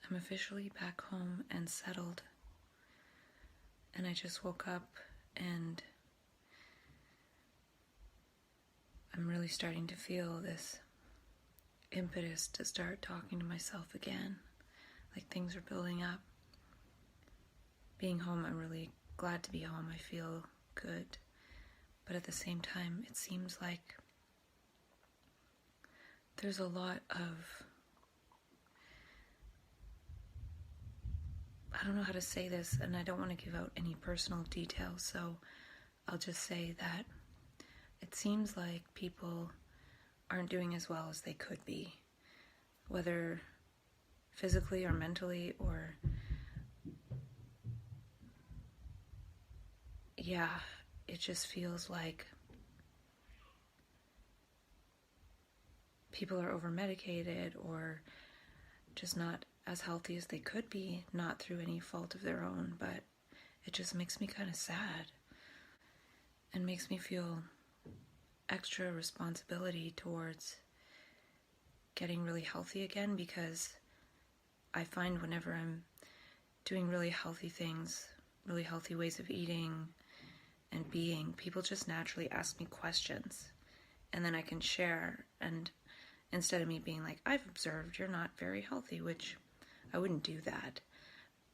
I'm officially back home and settled. And I just woke up and I'm really starting to feel this impetus to start talking to myself again. Like things are building up. Being home, I'm really glad to be home. I feel good. But at the same time, it seems like there's a lot of, I don't know how to say this, and I don't want to give out any personal details, so I'll just say that it seems like people aren't doing as well as they could be, whether physically or mentally, or it just feels like people are over-medicated or just not as healthy as they could be, not through any fault of their own, but it just makes me kind of sad and makes me feel extra responsibility towards getting really healthy again, because I find whenever I'm doing really healthy things, really healthy ways of eating and being, people just naturally ask me questions and then I can share, and instead of me being like, I've observed you're not very healthy, which I wouldn't do that,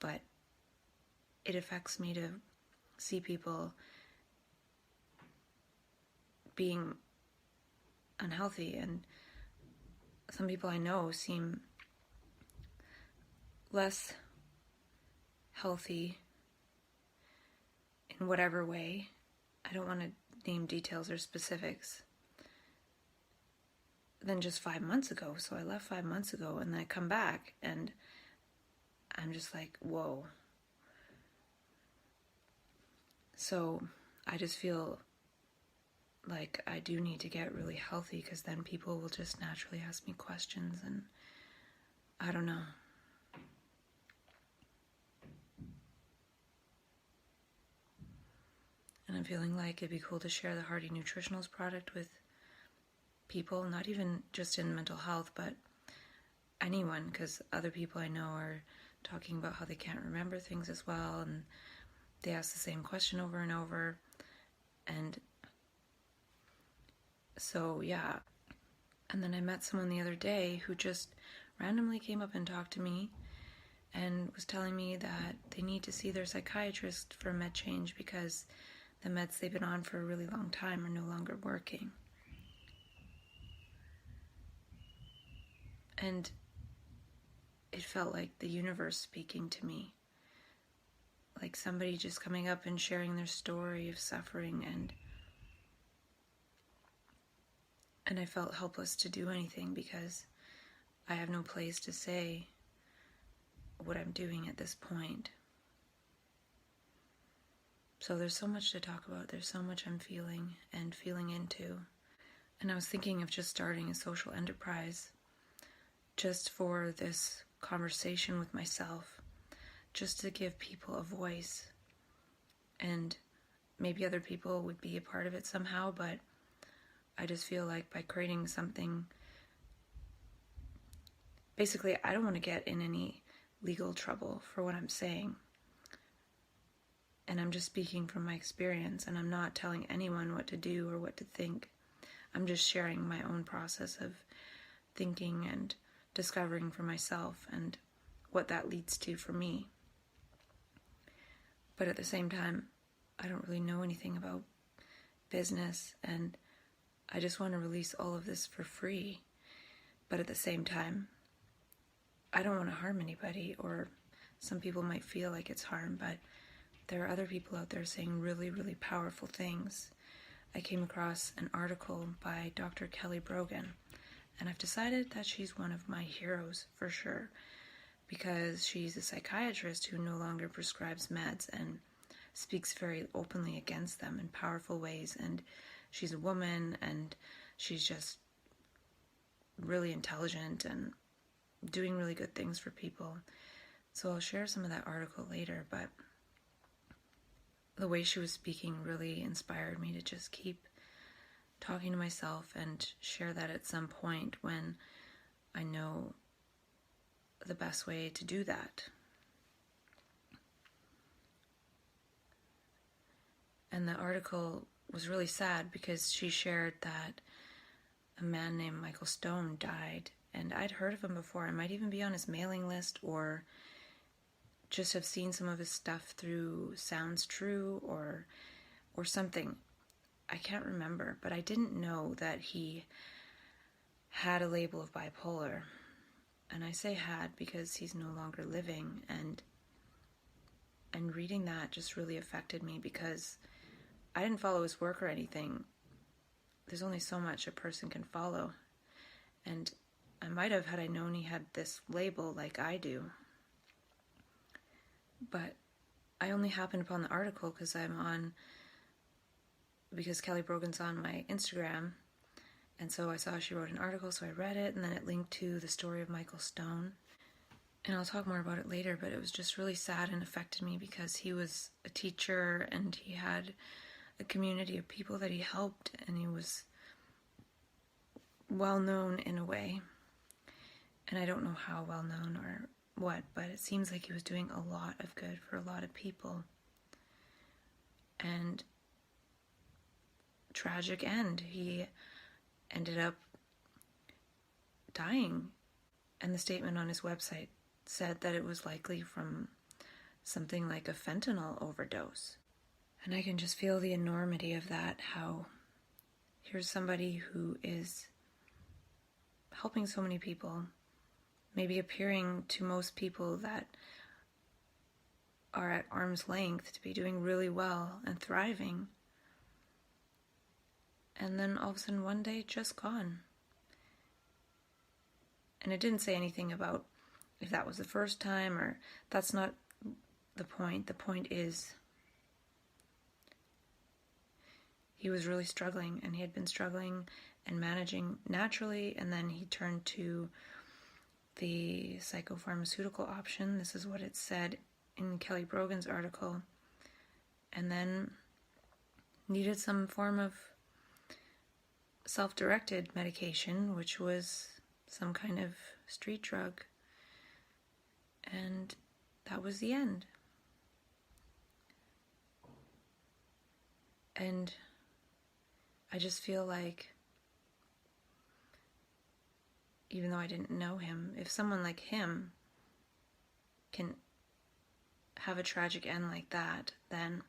but it affects me to see people being unhealthy, and some people I know seem less healthy in whatever way. I don't want to name details or specifics than just 5 months ago. So I left 5 months ago and then I come back and I'm just like, whoa. So I just feel like I do need to get really healthy, because then people will just naturally ask me questions, and I don't know. And I'm feeling like it'd be cool to share the Hearty Nutritionals product with people, not even just in mental health, but anyone, because other people I know are talking about how they can't remember things as well, and they ask the same question over and over. And so, yeah. And then I met someone the other day who just randomly came up and talked to me and was telling me that they need to see their psychiatrist for a med change because the meds they've been on for a really long time are no longer working. And it felt like the universe speaking to me. Like somebody just coming up and sharing their story of suffering, and I felt helpless to do anything because I have no place to say what I'm doing at this point. So there's so much to talk about. There's so much I'm feeling and feeling into. And I was thinking of just starting a social enterprise just for this conversation with myself, just to give people a voice. And maybe other people would be a part of it somehow, but I just feel like by creating something, basically I don't want to get in any legal trouble for what I'm saying. And I'm just speaking from my experience, and I'm not telling anyone what to do or what to think. I'm just sharing my own process of thinking and discovering for myself and what that leads to for me. But at the same time, I don't really know anything about business, and I just want to release all of this for free. But at the same time, I don't want to harm anybody, or some people might feel like it's harm, but there are other people out there saying really, really powerful things. I came across an article by Dr. Kelly Brogan, and I've decided that she's one of my heroes for sure, because she's a psychiatrist who no longer prescribes meds and speaks very openly against them in powerful ways. And she's a woman, and she's just really intelligent and doing really good things for people. So I'll share some of that article later, but the way she was speaking really inspired me to just keep talking to myself and share that at some point when I know the best way to do that. And the article was really sad because she shared that a man named Michael Stone died, and I'd heard of him before. I might even be on his mailing list, or just have seen some of his stuff through Sounds True or something. I can't remember, but I didn't know that he had a label of bipolar. And I say had because he's no longer living, and reading that just really affected me because I didn't follow his work or anything. There's only so much a person can follow. And I might have had I known he had this label like I do. But I only happened upon the article because Kelly Brogan's on my Instagram. And so I saw she wrote an article, so I read it, and then it linked to the story of Michael Stone. And I'll talk more about it later, but it was just really sad and affected me because he was a teacher and he had a community of people that he helped, and he was well known in a way. And I don't know how well known or what, but it seems like he was doing a lot of good for a lot of people. And tragic end. He ended up dying. And the statement on his website said that it was likely from something like a fentanyl overdose. And I can just feel the enormity of that, how here's somebody who is helping so many people, maybe appearing to most people that are at arm's length to be doing really well and thriving. And then all of a sudden one day, just gone. And it didn't say anything about if that was the first time, or that's not the point. The point is he was really struggling, and he had been struggling and managing naturally, and then he turned to the psychopharmaceutical option. This is what it said in Kelly Brogan's article. And then needed some form of self-directed medication, which was some kind of street drug. And that was the end. And I just feel like, even though I didn't know him, if someone like him can have a tragic end like that, then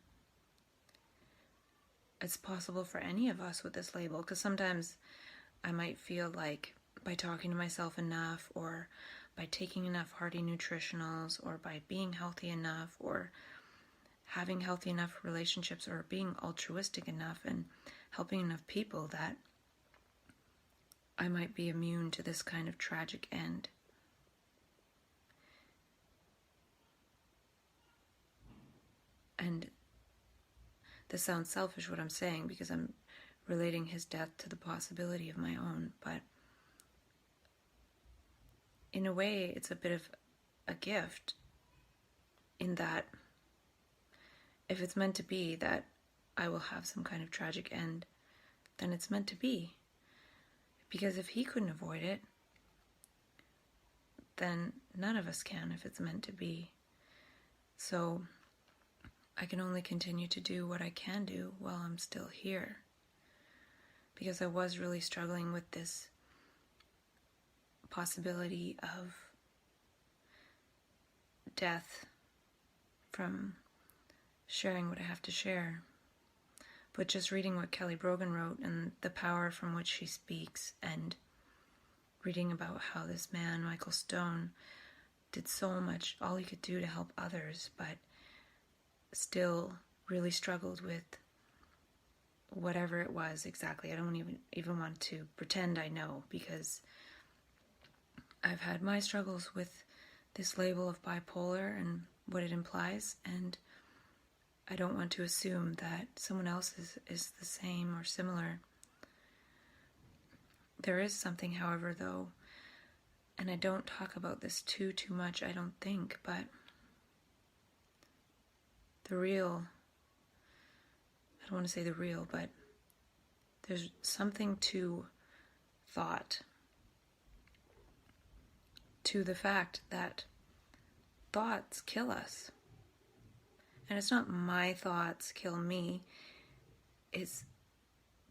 it's possible for any of us with this label. Because sometimes I might feel like by talking to myself enough, or by taking enough hearty nutritionals, or by being healthy enough, or having healthy enough relationships, or being altruistic enough and helping enough people, that I might be immune to this kind of tragic end. And this sounds selfish what I'm saying, because I'm relating his death to the possibility of my own, but in a way it's a bit of a gift, in that if it's meant to be that I will have some kind of tragic end, then it's meant to be. Because if he couldn't avoid it, then none of us can if it's meant to be. So I can only continue to do what I can do while I'm still here. Because I was really struggling with this possibility of death from sharing what I have to share. But just reading what Kelly Brogan wrote and the power from which she speaks, and reading about how this man, Michael Stone, did so much, all he could do to help others, but still really struggled with whatever it was exactly. I don't even want to pretend I know, because I've had my struggles with this label of bipolar and what it implies, and I don't want to assume that someone else is the same or similar. There is something, however, though, and I don't talk about this too much, I don't think, but the real, I don't want to say the real, but there's something to thought, to the fact that thoughts kill us. And it's not my thoughts kill me.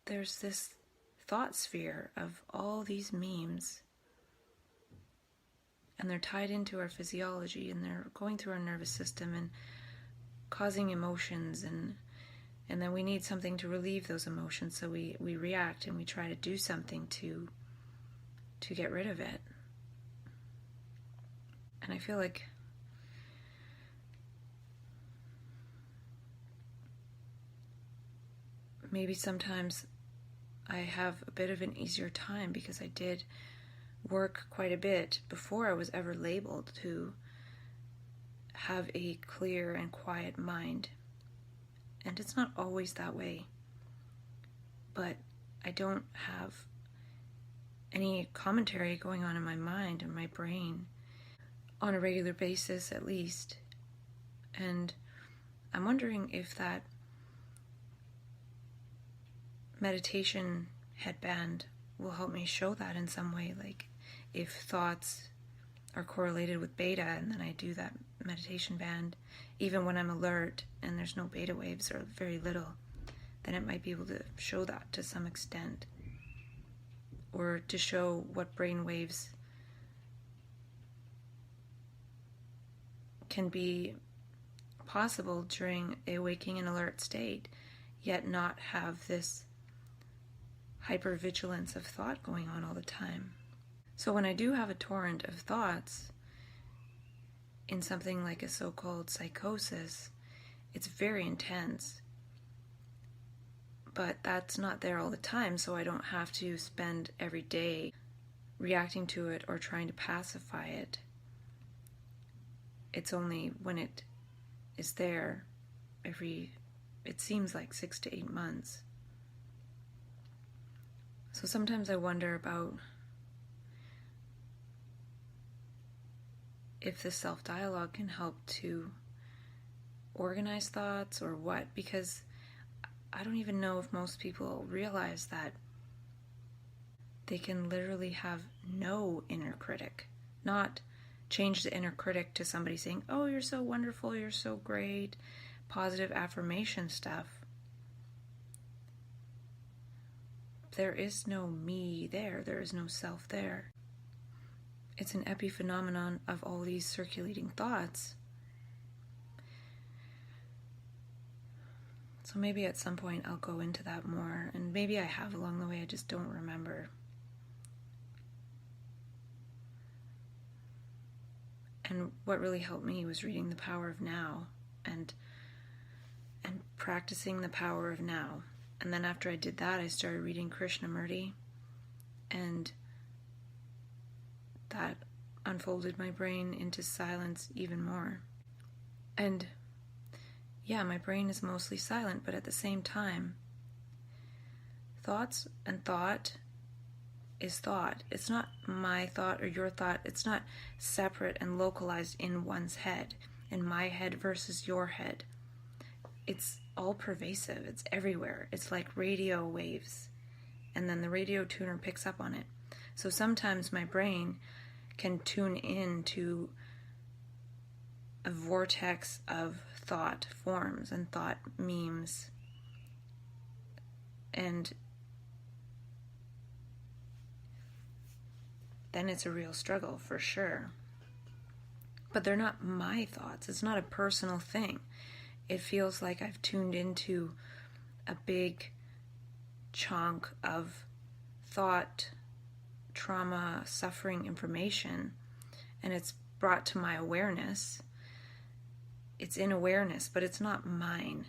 There's this thought sphere of all these memes, and they're tied into our physiology, and they're going through our nervous system and causing emotions, and then we need something to relieve those emotions, so we react and we try to do something to get rid of it. And I feel like maybe sometimes I have a bit of an easier time because I did work quite a bit before I was ever labeled to have a clear and quiet mind. And it's not always that way. But I don't have any commentary going on in my mind and my brain on a regular basis, at least. And I'm wondering if that meditation headband will help me show that in some way, like if thoughts are correlated with beta and then I do that meditation band, even when I'm alert and there's no beta waves or very little, then it might be able to show that to some extent, or to show what brain waves can be possible during a waking and alert state, yet not have this hypervigilance of thought going on all the time. So when I do have a torrent of thoughts in something like a so-called psychosis, it's very intense. But that's not there all the time, so I don't have to spend every day reacting to it or trying to pacify it. It's only when it is there it seems like 6 to 8 months. So sometimes I wonder about if this self-dialogue can help to organize thoughts or what, because I don't even know if most people realize that they can literally have no inner critic, not change the inner critic to somebody saying, oh, you're so wonderful, you're so great, positive affirmation stuff. There is no me there. There is no self there. It's an epiphenomenon of all these circulating thoughts. So maybe at some point I'll go into that more, and maybe I have along the way, I just don't remember. And what really helped me was reading The Power of Now and practicing the power of now. And then after I did that, I started reading Krishnamurti, and that unfolded my brain into silence even more. And yeah, my brain is mostly silent, but at the same time, thoughts and thought is thought. It's not my thought or your thought. It's not separate and localized in one's head, in my head versus your head. It's all pervasive. It's everywhere. It's like radio waves, and then the radio tuner picks up on it. So sometimes my brain can tune in to a vortex of thought forms and thought memes, and then it's a real struggle for sure. But they're not my thoughts. It's not a personal thing. It feels like I've tuned into a big chunk of thought, trauma, suffering information, and it's brought to my awareness. It's in awareness, but it's not mine.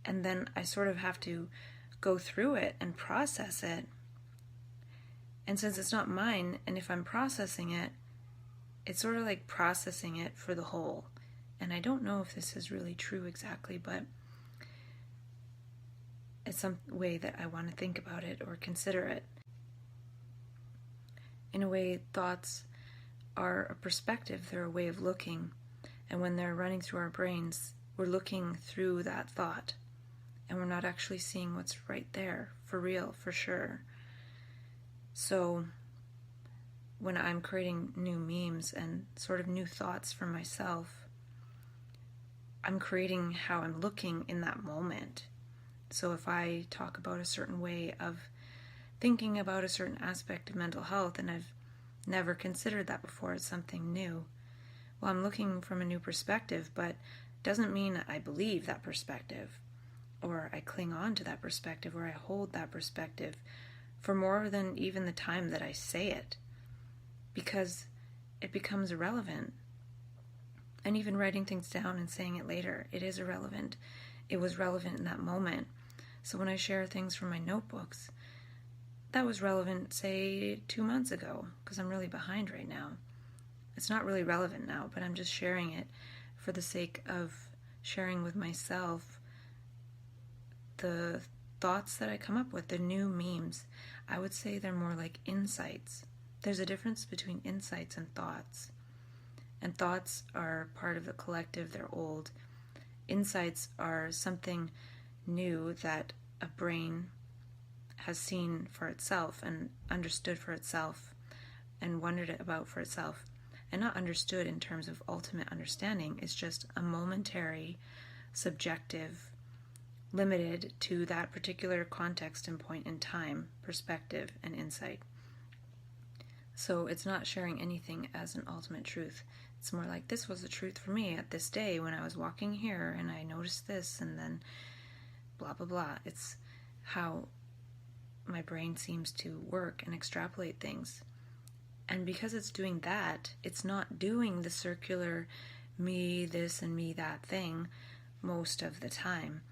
And then I sort of have to go through it and process it. And since it's not mine, and if I'm processing it, it's sort of like processing it for the whole. And I don't know if this is really true exactly, but it's some way that I want to think about it or consider it. In a way, thoughts are a perspective. They're a way of looking. And when they're running through our brains, we're looking through that thought. And we're not actually seeing what's right there, for real, for sure. So when I'm creating new memes and sort of new thoughts for myself, I'm creating how I'm looking in that moment. So if I talk about a certain way of thinking about a certain aspect of mental health and I've never considered that before as something new, well, I'm looking from a new perspective, but doesn't mean I believe that perspective or I cling on to that perspective or I hold that perspective for more than even the time that I say it, because it becomes irrelevant. And even writing things down and saying it later, it is irrelevant. It was relevant in that moment. So when I share things from my notebooks, that was relevant, say, 2 months ago, because I'm really behind right now. It's not really relevant now, but I'm just sharing it for the sake of sharing with myself the thoughts that I come up with, the new memes. I would say they're more like insights. There's a difference between insights and thoughts. And thoughts are part of the collective, they're old. Insights are something new that a brain has seen for itself and understood for itself and wondered about for itself. And not understood in terms of ultimate understanding. It's just a momentary, subjective, limited to that particular context and point in time, perspective and insight. So it's not sharing anything as an ultimate truth. It's more like, this was the truth for me at this day when I was walking here and I noticed this and then blah, blah, blah. It's how my brain seems to work and extrapolate things. And because it's doing that, it's not doing the circular me this and me that thing most of the time.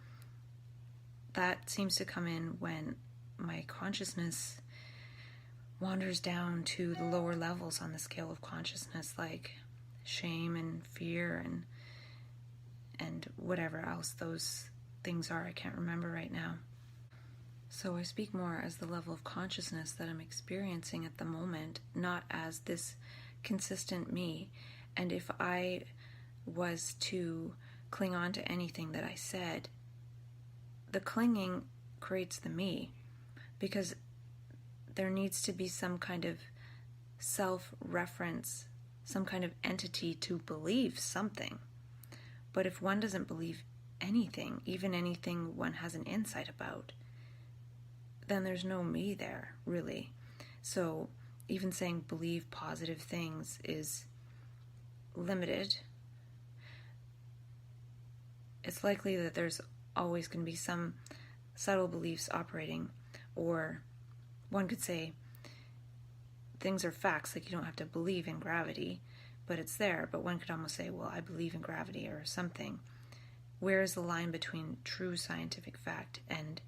That seems to come in when my consciousness wanders down to the lower levels on the scale of consciousness, like shame and fear and whatever else those things are. I can't remember right now. So I speak more as the level of consciousness that I'm experiencing at the moment, not as this consistent me. And if I was to cling on to anything that I said, the clinging creates the me, because there needs to be some kind of self-reference, some kind of entity to believe something. But if one doesn't believe anything, even anything one has an insight about, then there's no me there, really. So even saying believe positive things is limited. It's likely that there's always going to be some subtle beliefs operating, or one could say things are facts, like you don't have to believe in gravity, but it's there. But one could almost say, well, I believe in gravity or something. Where is the line between true scientific fact and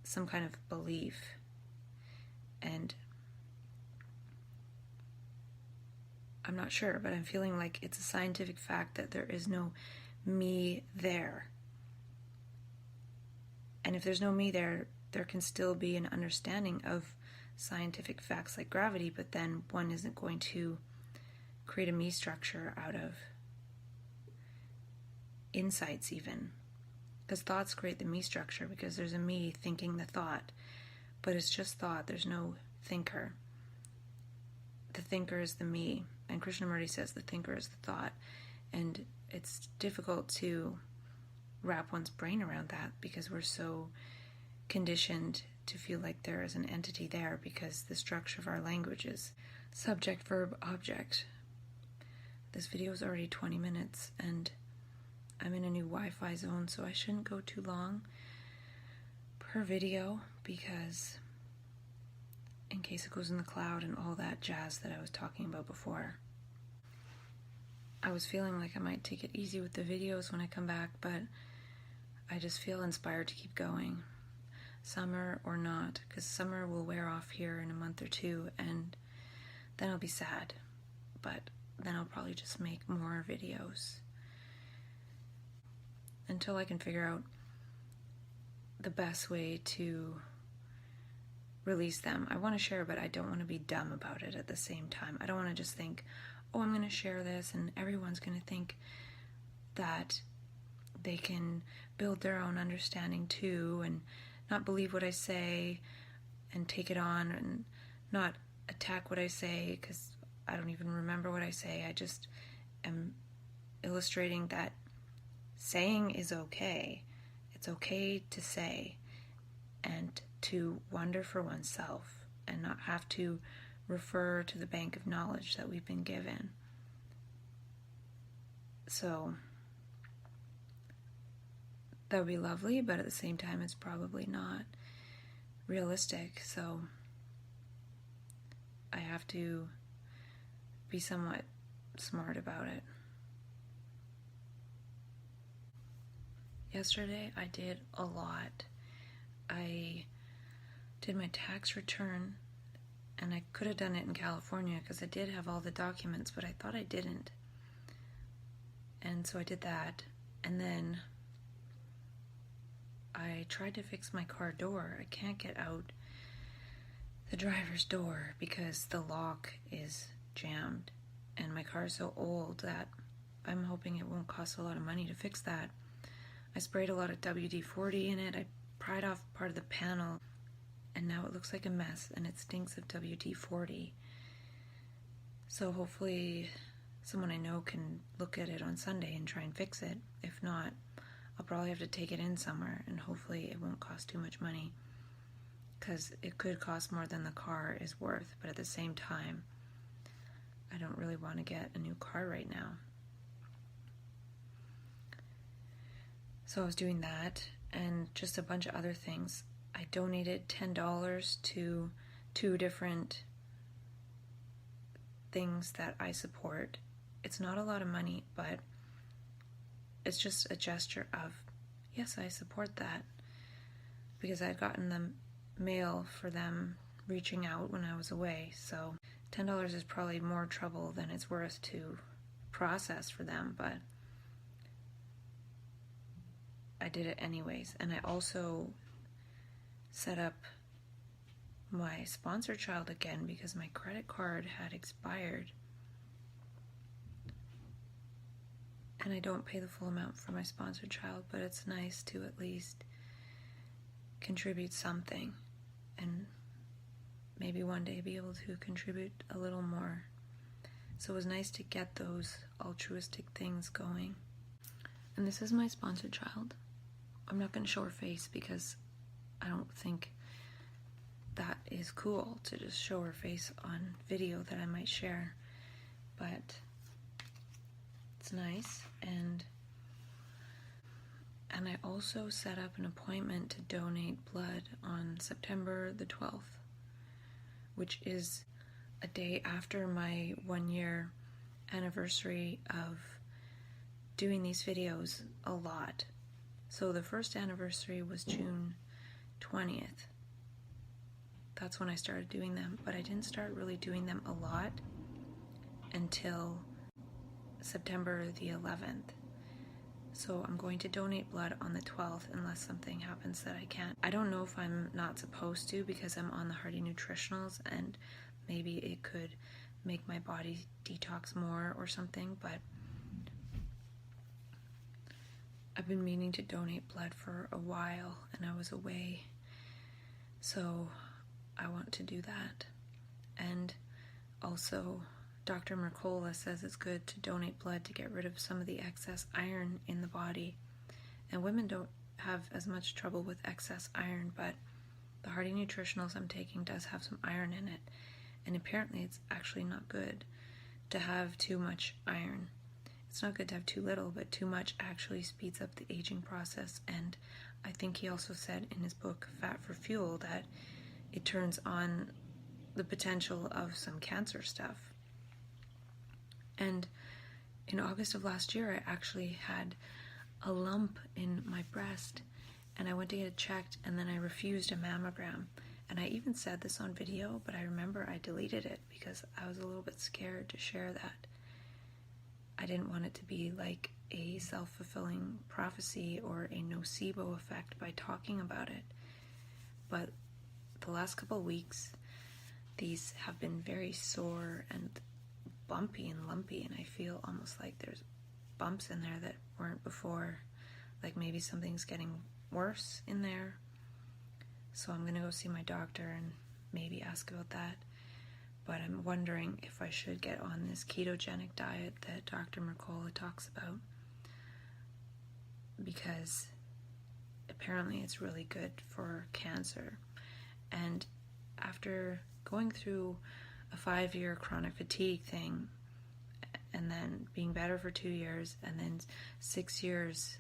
some kind of belief? And I'm not sure, but I'm feeling like it's a scientific fact that there is no me there. And if there's no me there, there can still be an understanding of scientific facts like gravity, but then one isn't going to create a me structure out of insights even. Because thoughts create the me structure, because there's a me thinking the thought, but it's just thought, there's no thinker. The thinker is the me, and Krishnamurti says the thinker is the thought, and it's difficult to wrap one's brain around that because we're so conditioned to feel like there is an entity there, because the structure of our language is subject, verb, object. This video is already 20 minutes, and I'm in a new Wi-Fi zone, so I shouldn't go too long per video, because in case it goes in the cloud and all that jazz that I was talking about before. I was feeling like I might take it easy with the videos when I come back, but I just feel inspired to keep going. Summer or not, because summer will wear off here in a month or two, and then I'll be sad. But then I'll probably just make more videos until I can figure out the best way to release them. I want to share, but I don't want to be dumb about it at the same time. I don't want to just think, oh, I'm going to share this and everyone's going to think that they can build their own understanding too, and not believe what I say and take it on and not attack what I say, because I don't even remember what I say. I just am illustrating that saying is okay. It's okay to say and to wonder for oneself and not have to refer to the bank of knowledge that we've been given. So that would be lovely, but at the same time it's probably not realistic. So I have to be somewhat smart about it. Yesterday I did a lot. I did my tax return, and I could have done it in California because I did have all the documents, but I thought I didn't. And so I did that, and then I tried to fix my car door. I can't get out the driver's door because the lock is jammed, and my car is so old that I'm hoping it won't cost a lot of money to fix that. I sprayed a lot of WD-40 in it. I pried off part of the panel, and now it looks like a mess, and it stinks of WD-40. So hopefully someone I know can look at it on Sunday and try and fix it. If not, I'll probably have to take it in somewhere, and hopefully it won't cost too much money, because it could cost more than the car is worth. But at the same time, I don't really want to get a new car right now. So I was doing that and just a bunch of other things. I donated $10 to 2 different things that I support. It's not a lot of money, but it's just a gesture of, yes, I support that, because I'd gotten the mail for them reaching out when I was away. So $10 is probably more trouble than it's worth to process for them, but I did it anyways. And I also set up my sponsor child again because my credit card had expired, and I don't pay the full amount for my sponsored child, but it's nice to at least contribute something, and maybe one day be able to contribute a little more. So it was nice to get those altruistic things going. And this is my sponsored child. I'm not going to show her face because I don't think that is cool to just show her face on video that I might share, but it's nice. And I also set up an appointment to donate blood on September the 12th, which is a day after my 1-year anniversary of doing these videos a lot. So the first anniversary was June 20th. That's when I started doing them, but I didn't start really doing them a lot until September the 11th. So I'm going to donate blood on the 12th unless something happens that I can't. I don't know if I'm not supposed to because I'm on the Hearty Nutritionals, and maybe it could make my body detox more or something, but I've been meaning to donate blood for a while, and I was away, so I want to do that. And also, Dr. Mercola says it's good to donate blood to get rid of some of the excess iron in the body. And women don't have as much trouble with excess iron, but the Hearty Nutritionals I'm taking does have some iron in it. And apparently it's actually not good to have too much iron. It's not good to have too little, but too much actually speeds up the aging process. And I think he also said in his book, Fat for Fuel, that it turns on the potential of some cancer stuff. And in August of last year, I actually had a lump in my breast, and I went to get it checked, and then I refused a mammogram. And I even said this on video, but I remember I deleted it because I was a little bit scared to share that. I didn't want it to be like a self-fulfilling prophecy or a nocebo effect by talking about it. But the last couple of weeks, these have been very sore and bumpy and lumpy, and I feel almost like there's bumps in there that weren't before, like maybe something's getting worse in there. So I'm gonna go see my doctor and maybe ask about that. but I'm wondering if I should get on this ketogenic diet that Dr. Mercola talks about, because apparently it's really good for cancer. And after going through a 5-year chronic fatigue thing, and then being better for 2 years, and then 6 years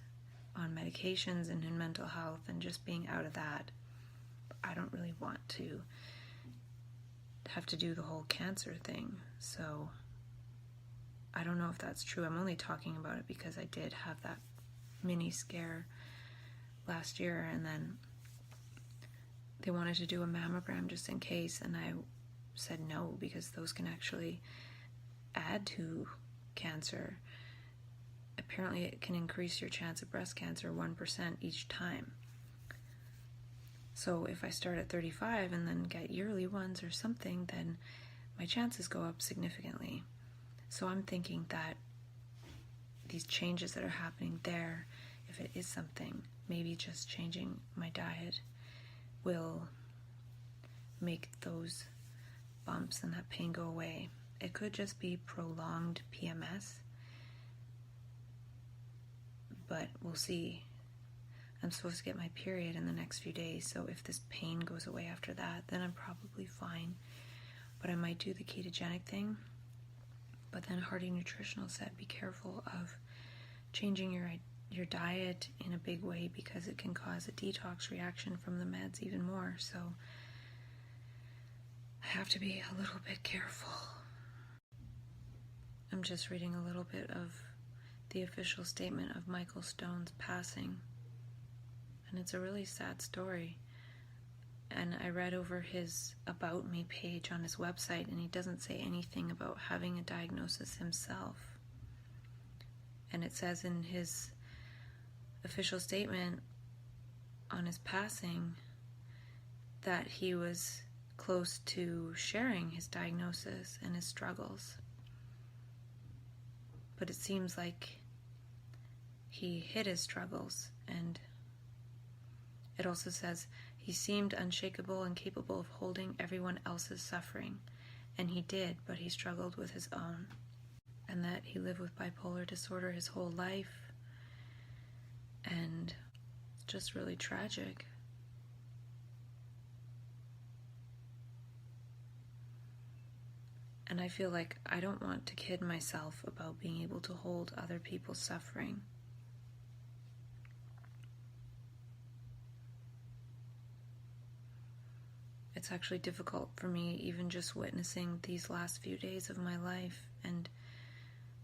on medications and in mental health, and just being out of that, I don't really want to have to do the whole cancer thing. So I don't know if that's true. I'm only talking about it because I did have that mini scare last year, and then they wanted to do a mammogram just in case, and I said no, because those can actually add to cancer. Apparently it can increase your chance of breast cancer 1% each time. So if I start at 35 and then get yearly ones or something, then my chances go up significantly. So I'm thinking that these changes that are happening there, if it is something, maybe just changing my diet will make those bumps and that pain go away. It could just be prolonged PMS, but we'll see. I'm supposed to get my period in the next few days, so if this pain goes away after that, then I'm probably fine. But I might do the ketogenic thing. But then Hardy Nutritional said be careful of changing your diet in a big way, because it can cause a detox reaction from the meds even more. So I have to be a little bit careful. I'm just reading a little bit of the official statement of Michael Stone's passing. And it's a really sad story. And I read over his About Me page on his website, and he doesn't say anything about having a diagnosis himself. And it says in his official statement on his passing that he was close to sharing his diagnosis and his struggles. But it seems like he hid his struggles, and it also says he seemed unshakable and capable of holding everyone else's suffering, and he did, but he struggled with his own, and that he lived with bipolar disorder his whole life, and it's just really tragic. And I feel like I don't want to kid myself about being able to hold other people's suffering. It's actually difficult for me, even just witnessing these last few days of my life and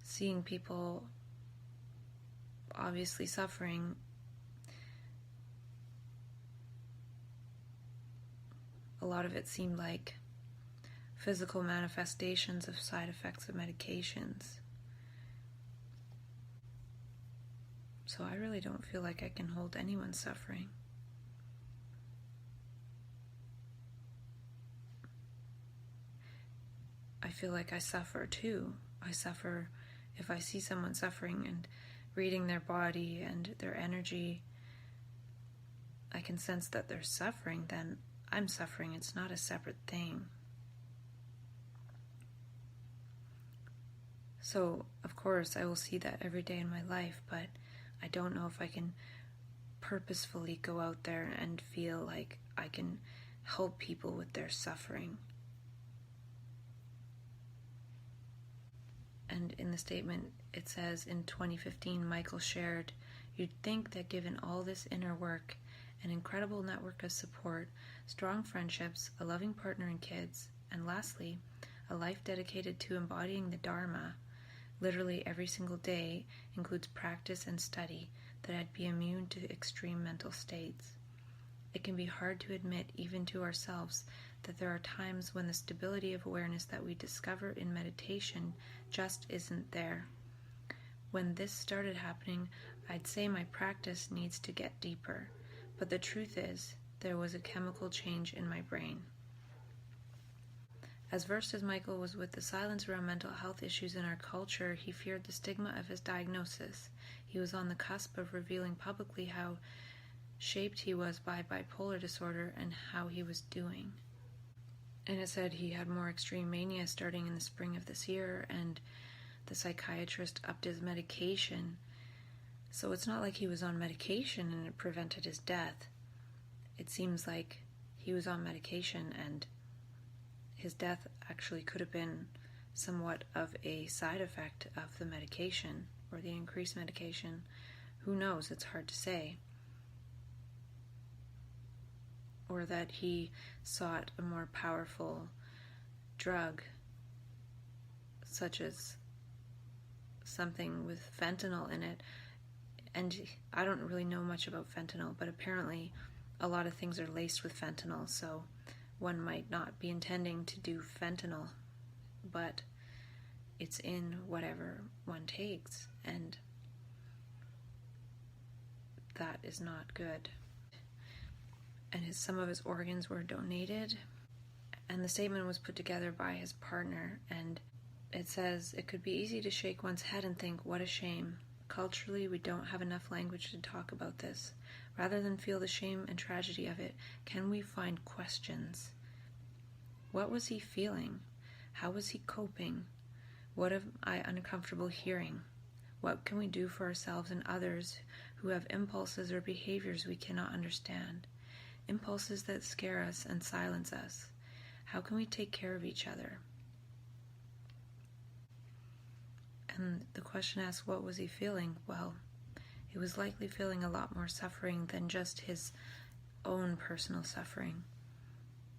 seeing people obviously suffering. A lot of it seemed like physical manifestations of side effects of medications. So I really don't feel like I can hold anyone suffering. I feel like I suffer too. I suffer if I see someone suffering and reading their body and their energy. I can sense that they're suffering, then I'm suffering. It's not a separate thing. So, of course, I will see that every day in my life, but I don't know if I can purposefully go out there and feel like I can help people with their suffering. And in the statement, it says, in 2015, Michael shared, "You'd think that given all this inner work, an incredible network of support, strong friendships, a loving partner and kids, and lastly, a life dedicated to embodying the Dharma, literally every single day includes practice and study, that I'd be immune to extreme mental states. It can be hard to admit, even to ourselves, that there are times when the stability of awareness that we discover in meditation just isn't there. When this started happening, I'd say my practice needs to get deeper, but the truth is, there was a chemical change in my brain." As versed as Michael was with the silence around mental health issues in our culture, he feared the stigma of his diagnosis. He was on the cusp of revealing publicly how shaped he was by bipolar disorder and how he was doing. And it said he had more extreme mania starting in the spring of this year, and the psychiatrist upped his medication. So it's not like he was on medication and it prevented his death. It seems like he was on medication and his death actually could have been somewhat of a side effect of the medication or the increased medication. Who knows? It's hard to say. Or that he sought a more powerful drug, such as something with fentanyl in it. And I don't really know much about fentanyl, but apparently a lot of things are laced with fentanyl, so one might not be intending to do fentanyl, but it's in whatever one takes, and that is not good. And some of his organs were donated, and the statement was put together by his partner, and it says, "It could be easy to shake one's head and think, what a shame. Culturally, we don't have enough language to talk about this. Rather than feel the shame and tragedy of it, can we find questions? What was he feeling? How was he coping? What am I uncomfortable hearing? What can we do for ourselves and others who have impulses or behaviors we cannot understand? Impulses that scare us and silence us. How can we take care of each other?" And the question asks, what was he feeling? Well, he was likely feeling a lot more suffering than just his own personal suffering.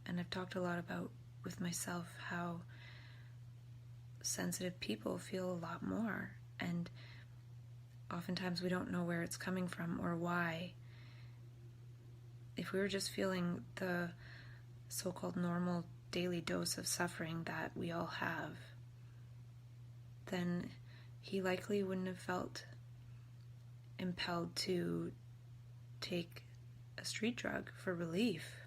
And I've talked a lot about with myself how sensitive people feel a lot more, and oftentimes we don't know where it's coming from or why. If we were just feeling the so-called normal daily dose of suffering that we all have, then he likely wouldn't have felt impelled to take a street drug for relief.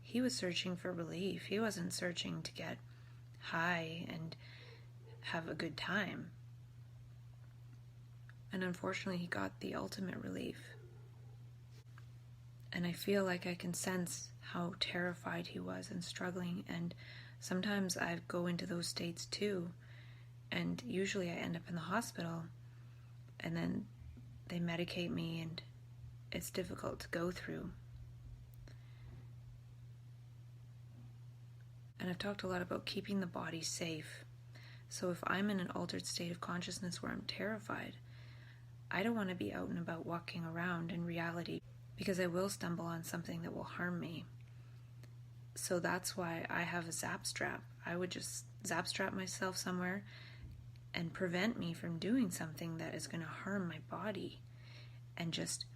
He was searching for relief. He wasn't searching to get high and have a good time. And unfortunately, he got the ultimate relief. And I feel like I can sense how terrified he was and struggling, and sometimes I go into those states too, and usually I end up in the hospital, and then they medicate me, and it's difficult to go through. And I've talked a lot about keeping the body safe. So if I'm in an altered state of consciousness where I'm terrified, I don't want to be out and about walking around in reality, because I will stumble on something that will harm me. So that's why I have a zap strap. I would just zap strap myself somewhere and prevent me from doing something that is going to harm my body, and just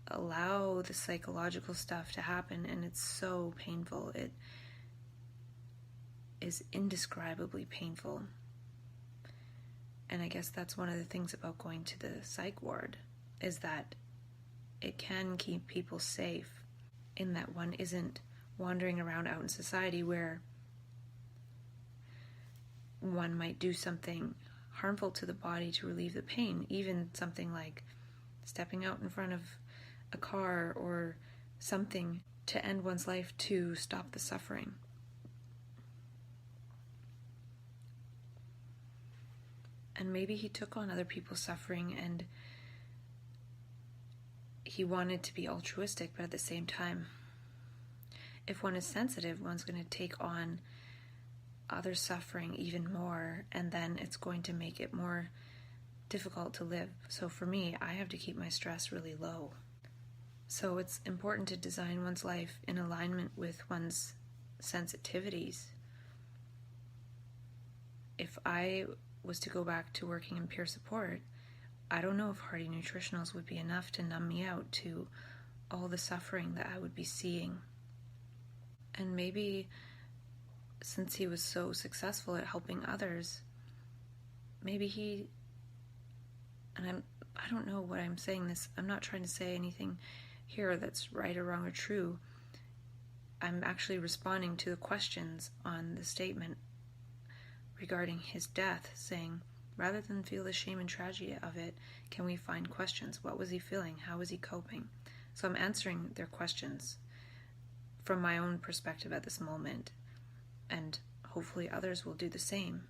allow the psychological stuff to happen. And it's so painful. It is indescribably painful. And I guess that's one of the things about going to the psych ward, is that it can keep people safe, in that one isn't wandering around out in society where one might do something harmful to the body to relieve the pain, even something like stepping out in front of a car or something to end one's life to stop the suffering. And maybe he took on other people's suffering and he wanted to be altruistic, but at the same time, if one is sensitive, one's going to take on other suffering even more, and then it's going to make it more difficult to live. So for me, I have to keep my stress really low. So it's important to design one's life in alignment with one's sensitivities. If I was to go back to working in peer support, I don't know if Hearty Nutritionals would be enough to numb me out to all the suffering that I would be seeing. And maybe since he was so successful at helping others, maybe he, and I don't know what I'm saying this, I'm not trying to say anything here that's right or wrong or true. I'm actually responding to the questions on the statement regarding his death, saying, rather than feel the shame and tragedy of it, can we find questions? What was he feeling? How was he coping? So I'm answering their questions from my own perspective at this moment. and hopefully others will do the same.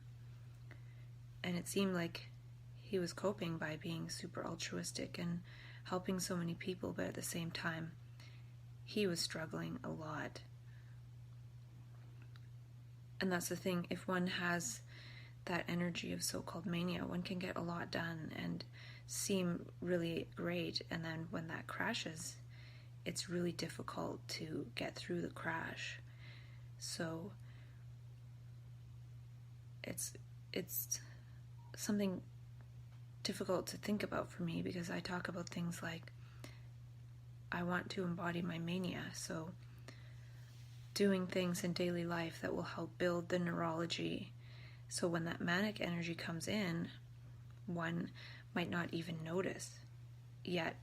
And it seemed like he was coping by being super altruistic and helping so many people, but at the same time, he was struggling a lot. And that's the thing, if one has that energy of so-called mania, one can get a lot done and seem really great, and then when that crashes, it's really difficult to get through the crash. So it's something difficult to think about for me, because I talk about things like I want to embody my mania, so doing things in daily life that will help build the neurology, so when that manic energy comes in, one might not even notice. Yet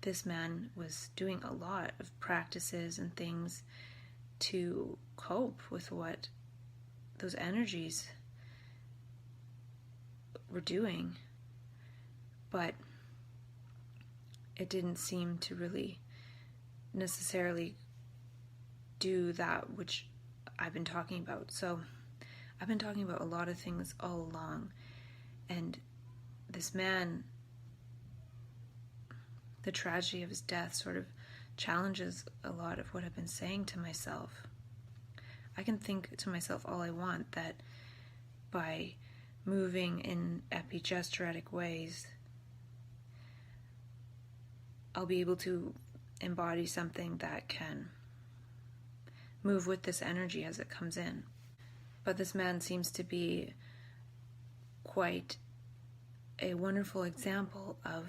this man was doing a lot of practices and things to cope with what those energies were doing, but it didn't seem to really necessarily do that which I've been talking about. So I've been talking about a lot of things all along, and this man, the tragedy of his death sort of challenges a lot of what I've been saying to myself. I can think to myself all I want, that by moving in epigesturetic ways, I'll be able to embody something that can move with this energy as it comes in. But this man seems to be quite a wonderful example of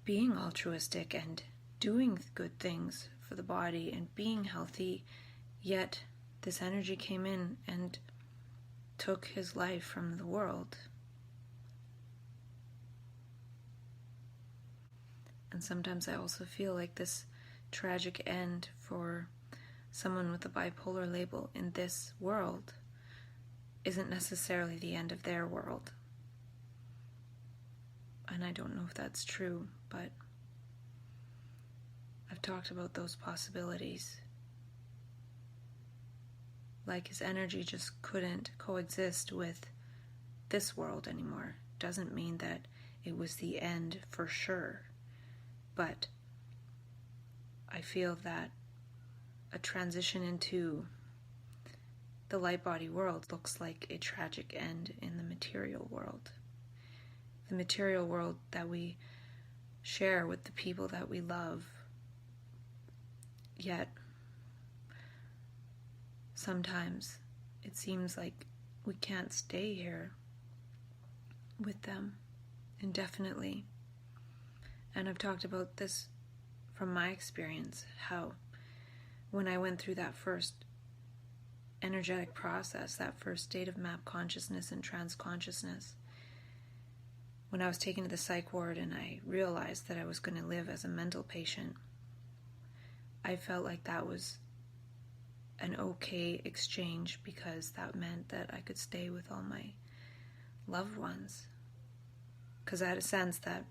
being altruistic and doing good things for the body and being healthy, yet this energy came in and took his life from the world. And sometimes I also feel like this tragic end for someone with a bipolar label in this world isn't necessarily the end of their world. And I don't know if that's true, but I've talked about those possibilities. Like his energy just couldn't coexist with this world anymore. Doesn't mean that it was the end for sure, but I feel that a transition into the light body world looks like a tragic end in the material world. The material world that we share with the people that we love, yet sometimes it seems like we can't stay here with them indefinitely. And I've talked about this from my experience, how when I went through that first energetic process, that first state of map consciousness and trance consciousness, when I was taken to the psych ward and I realized that I was going to live as a mental patient, I felt like that was an okay exchange, because that meant that I could stay with all my loved ones. Because I had a sense that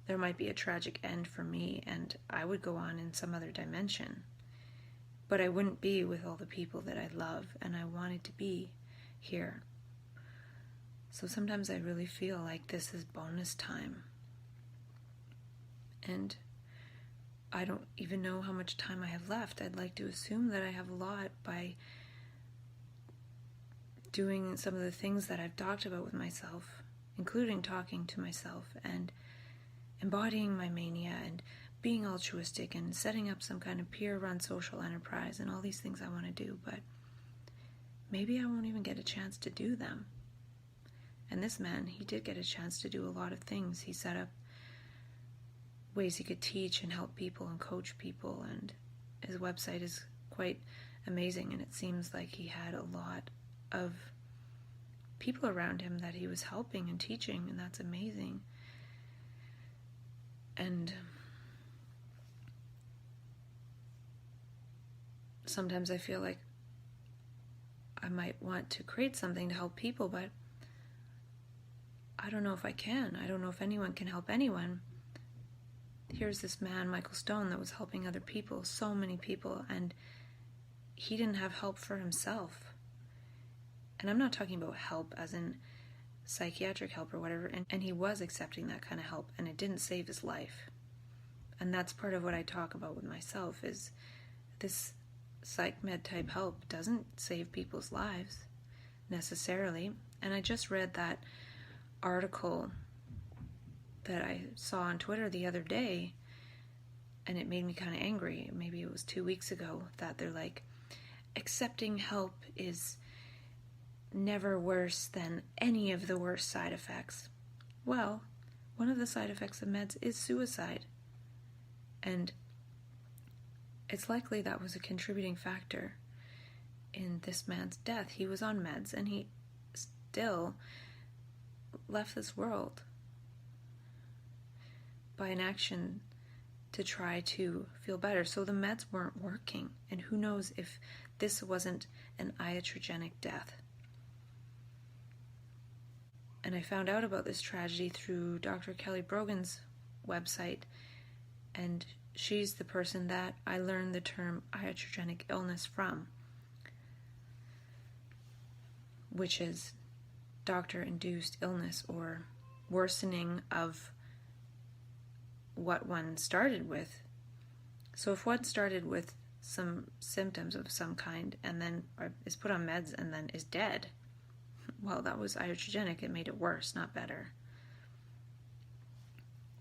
there might be a tragic end for me and I would go on in some other dimension. But I wouldn't be with all the people that I love, and I wanted to be here. So sometimes I really feel like this is bonus time. And I don't even know how much time I have left. I'd like to assume that I have a lot by doing some of the things that I've talked about with myself, including talking to myself and embodying my mania and being altruistic and setting up some kind of peer-run social enterprise and all these things I want to do, but maybe I won't even get a chance to do them. And this man, he did get a chance to do a lot of things. He set up ways he could teach and help people and coach people, and his website is quite amazing, and it seems like he had a lot of people around him that he was helping and teaching, and that's amazing. And sometimes I feel like I might want to create something to help people, but I don't know if I can. I don't know if anyone can help anyone. Here's this man, Michael Stone, that was helping other people, so many people, and he didn't have help for himself. And I'm not talking about help as in psychiatric help or whatever, and he was accepting that kind of help, and it didn't save his life. And that's part of what I talk about with myself, is this psych med type help doesn't save people's lives necessarily. And I just read that article that I saw on Twitter the other day, and it made me kind of angry. Maybe it was 2 weeks ago, that they're like, accepting help is never worse than any of the worst side effects. Well, one of the side effects of meds is suicide. And it's likely that was a contributing factor in this man's death. He was on meds and he still left this world by an action to try to feel better. So the meds weren't working. And who knows if this wasn't an iatrogenic death. And I found out about this tragedy through Dr. Kelly Brogan's website, and she's the person that I learned the term iatrogenic illness from, which is doctor-induced illness or worsening of what one started with. So if one started with some symptoms of some kind and then is put on meds and then is dead, well, that was iatrogenic. It made it worse, not better.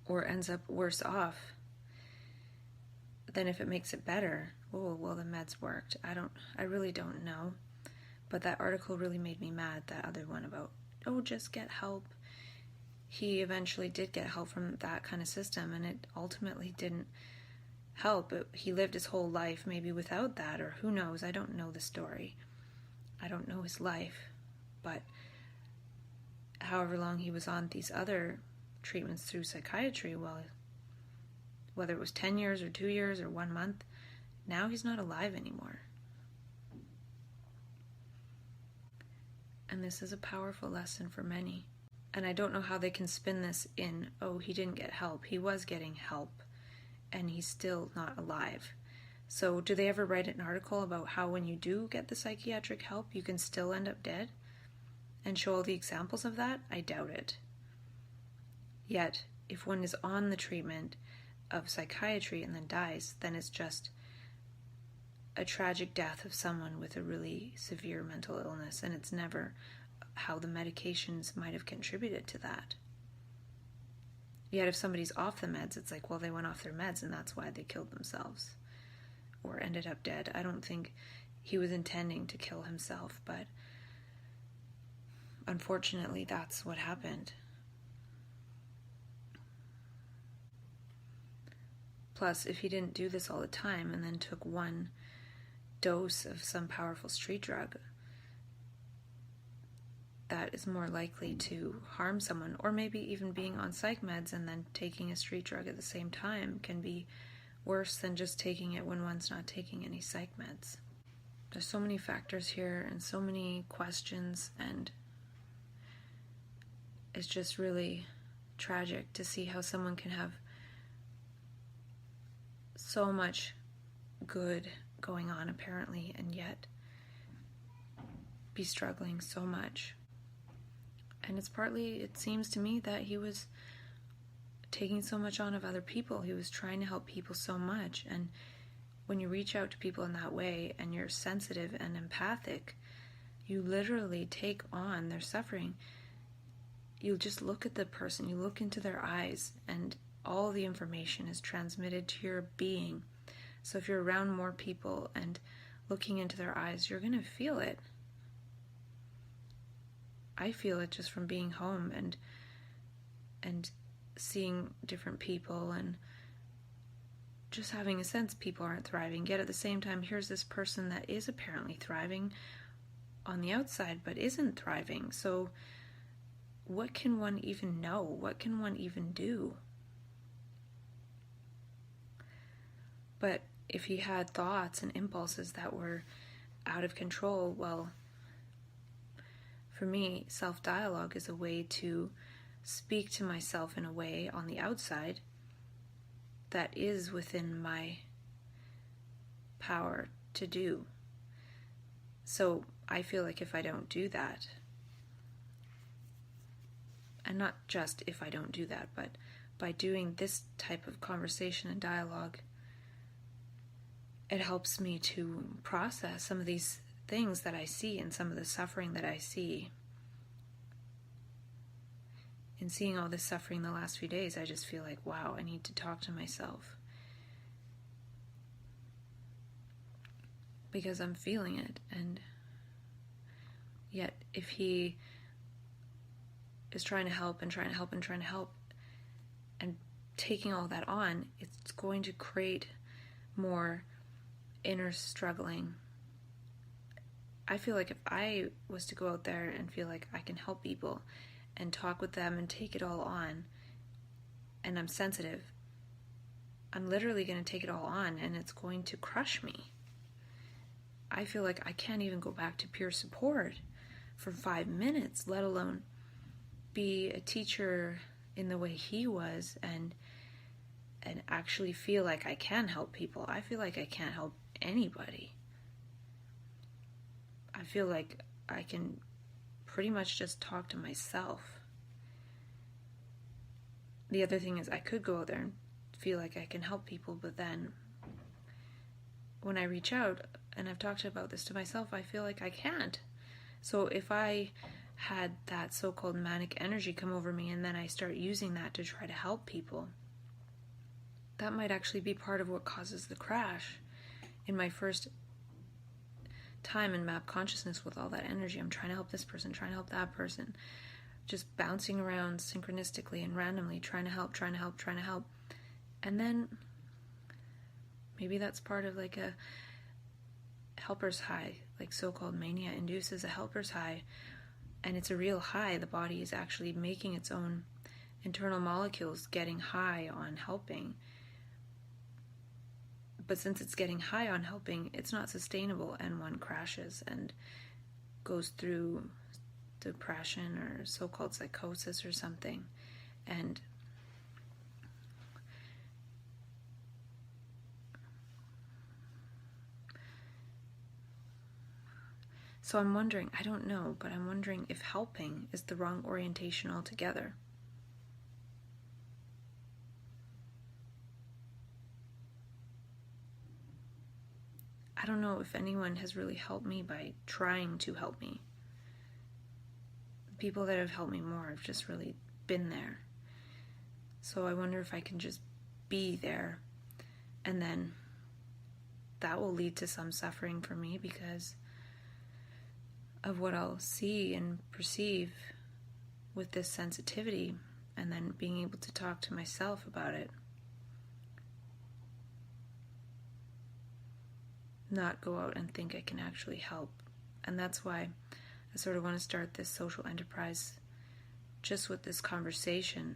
Or ends up worse off than if it makes it better. Oh, well, the meds worked. I really don't know. But that article really made me mad, that other one about, oh, just get help. He eventually did get help from that kind of system, and it ultimately didn't help. He lived his whole life maybe without that, or who knows. I don't know the story. I don't know his life. But however long he was on these other treatments through psychiatry, well, whether it was 10 years or 2 years or 1 month, now he's not alive anymore. And this is a powerful lesson for many. And I don't know how they can spin this in, oh, he didn't get help. He was getting help, and he's still not alive. So do they ever write an article about how when you do get the psychiatric help, you can still end up dead? And show all the examples of that? I doubt it. Yet, if one is on the treatment of psychiatry and then dies, then it's just a tragic death of someone with a really severe mental illness, and it's never how the medications might have contributed to that. Yet if somebody's off the meds, it's like, well, they went off their meds and that's why they killed themselves or ended up dead. I don't think he was intending to kill himself, but unfortunately, that's what happened. Plus, if he didn't do this all the time and then took one dose of some powerful street drug, that is more likely to harm someone. Or maybe even being on psych meds and then taking a street drug at the same time can be worse than just taking it when one's not taking any psych meds. There's so many factors here and so many questions, and it's just really tragic to see how someone can have so much good going on apparently and yet be struggling so much. And it's partly, it seems to me, that he was taking so much on of other people. He was trying to help people so much, and when you reach out to people in that way and you're sensitive and empathic, you literally take on their suffering. You just look at the person, you look into their eyes, and all the information is transmitted to your being. So if you're around more people and looking into their eyes, you're going to feel it. I feel it just from being home and seeing different people and just having a sense people aren't thriving. Yet at the same time, here's this person that is apparently thriving on the outside but isn't thriving. So what can one even know? What can one even do? But if he had thoughts and impulses that were out of control, well, for me, self-dialogue is a way to speak to myself in a way on the outside that is within my power to do. So I feel like if I don't do that, and not just if I don't do that, but by doing this type of conversation and dialogue, it helps me to process some of these things that I see and some of the suffering that I see. In seeing all this suffering the last few days, I just feel like, wow, I need to talk to myself. Because I'm feeling it. And yet, if he is trying to help and trying to help and trying to help, and taking all that on, it's going to create more inner struggling. I feel like if I was to go out there and feel like I can help people and talk with them and take it all on, and I'm sensitive, I'm literally going to take it all on and it's going to crush me. I feel like I can't even go back to peer support for 5 minutes, let alone be a teacher in the way he was and actually feel like I can help people. I feel like I can't help anybody. I feel like I can pretty much just talk to myself. The other thing is I could go out there and feel like I can help people, but then when I reach out, and I've talked about this to myself, I feel like I can't. So if I had that so-called manic energy come over me and then I start using that to try to help people, that might actually be part of what causes the crash. In my first time in map consciousness with all that energy, I'm trying to help this person, trying to help that person, just bouncing around synchronistically and randomly, trying to help. And then maybe that's part of like a helper's high, like so-called mania induces a helper's high, and it's a real high. The body is actually making its own internal molecules getting high on helping. But since it's getting high on helping, it's not sustainable, and one crashes and goes through depression or so-called psychosis or something. And so I'm wondering, I don't know, but I'm wondering if helping is the wrong orientation altogether. I don't know if anyone has really helped me by trying to help me. The people that have helped me more have just really been there. So I wonder if I can just be there, and then that will lead to some suffering for me because of what I'll see and perceive with this sensitivity, and then being able to talk to myself about it. Not go out and think I can actually help. And that's why I sort of want to start this social enterprise just with this conversation.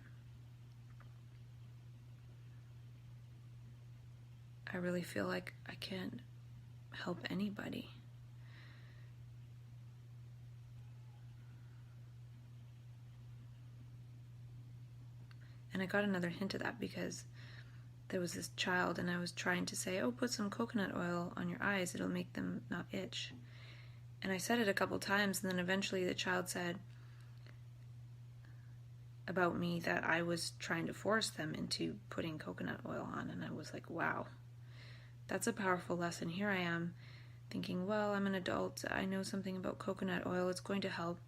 I really feel like I can't help anybody. And I got another hint of that because there was this child and I was trying to say, oh, put some coconut oil on your eyes, it'll make them not itch. And I said it a couple times, and then eventually the child said about me that I was trying to force them into putting coconut oil on, and I was like, wow, that's a powerful lesson. Here I am thinking, well, I'm an adult, I know something about coconut oil, it's going to help.